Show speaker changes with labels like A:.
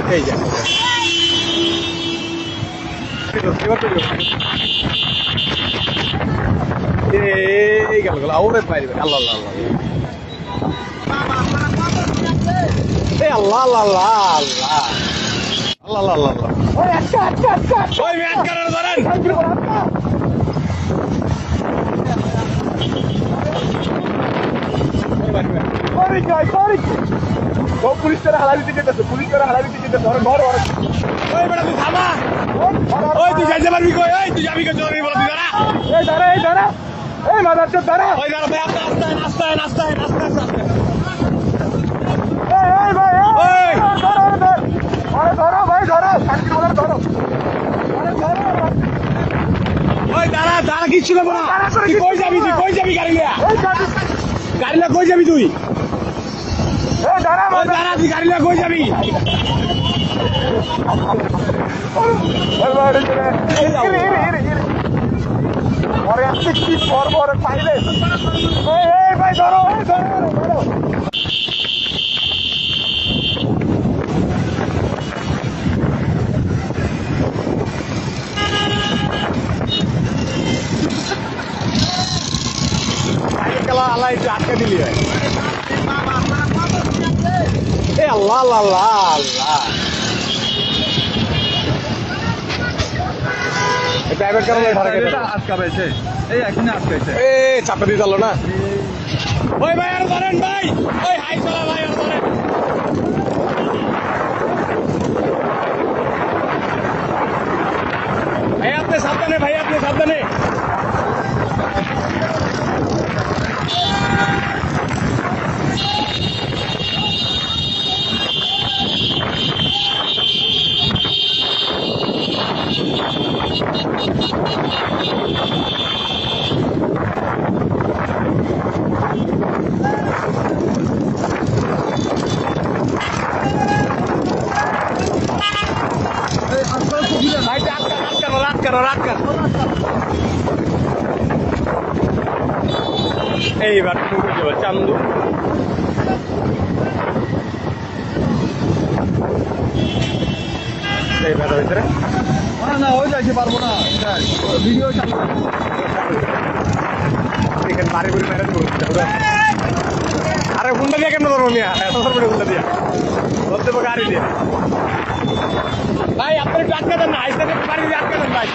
A: এই যে এই গেল গেল ওরে পাইবে আল্লাহ আল্লাহ আল্লাহ এই আল্লাহ আল্লাহ আল্লাহ আল্লাহ আল্লাহ আল্লাহ আল্লাহ ওই আচ্ছা আচ্ছা আচ্ছা ওই ম্যাচ করার ধরেন সরি জয় সরি ও পুলিশ করে হালালি দিতে যেতেছে পুলিশ করে হালালি দিতে যেতেছে ধর ধর ওই বেটা তুই থামা ওই তুই যাইতে পারবি কই ওই তুই যাবি কই চলবি বল তুই দাঁড়া এই দাঁড়া এই মাদারচোদ দাঁড়া ওই দাঁড়া ভাই আস্তে আস্তে আস্তে আস্তে আস্তে এই ভাই ওই ধরো ধরো ভাই ধরো শান্তি বলার ধরো ওই দাঁড়া দাঁড়া কিচ্ছু দেবো না তুই কই যাবি গাড়ি লিয়া গাড়ি লিয়া কই যাবি তুই এই দাঁড়া দাঁড়া তুই গাড়ি লিয়া কই যাবি পরে আসছে কি পর পাইলে এই ভাই ধরো ধরো আল্লাহ একটু আটকে দিলি আল্লাহ আল্লাহ আল্লাহ প্রাইভেট কারণে আটকা পেয়েছে এই এখনই আটকাইছে এই চাপে দিয়ে চালো না ওই ভাই আর ধরেন ভাই ওই হাই চলা ভাই আর ধরেন ভাই আপনি সাবধানে রাত কর এইবার চান্দু এইবার ভিতরে না ওই যাইতে পারবো না ভিডিও চালু এখানে বাড়ি বাড়ি ম্যারেজ করতে আরে গুন্ডা দিয়ে কেন ধরবো মিয়া এত গুন্ডা দিয়া ধরতে গাড়ি দিয়ে ভাই আপনি একটু আটকে দেন না আইসে বাড়ি দিয়ে আটকে দেন ভাই